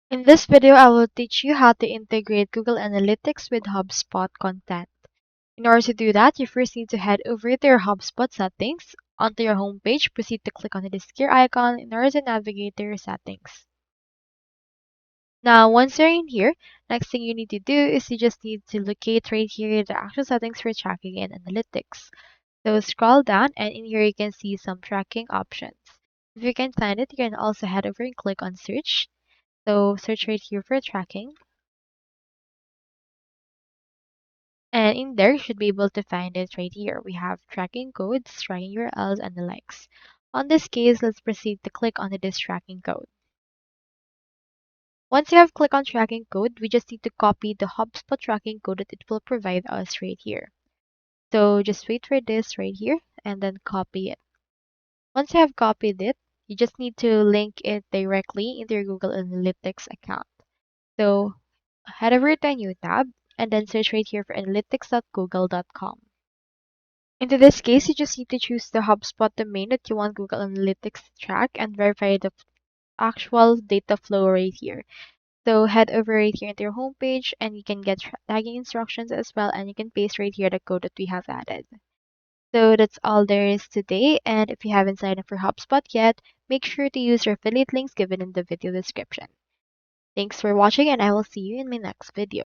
In this video, I will teach you how to integrate Google Analytics with HubSpot content. In order to do that, you first need to head over to your HubSpot settings. Onto your home page, proceed to click on this gear icon in order to navigate to your settings. Now, once you're in here, next thing you need to do is you just need to locate right here the actual settings for tracking and analytics. So scroll down and in here you can see some tracking options. If you can find it, you can also head over and click on search. So search right here for tracking. And in there, you should be able to find it right here. We have tracking codes, tracking URLs, and the likes. On this case, let's proceed to click on this tracking code. Once you have clicked on tracking code, we just need to copy the HubSpot tracking code that it will provide us right here. So just wait for this right here and then copy it. Once you have copied it, you just need to link it directly into your Google Analytics account. So head over to a new tab and then search right here for analytics.google.com. Into this case, you just need to choose the HubSpot domain that you want Google Analytics to track and verify the actual data flow right here. So head over right here into your homepage and you can get tagging instructions as well, and you can paste right here the code that we have added. So that's all there is today, and if you haven't signed up for HubSpot yet, make sure to use your affiliate links given in the video description. Thanks for watching and I will see you in my next video.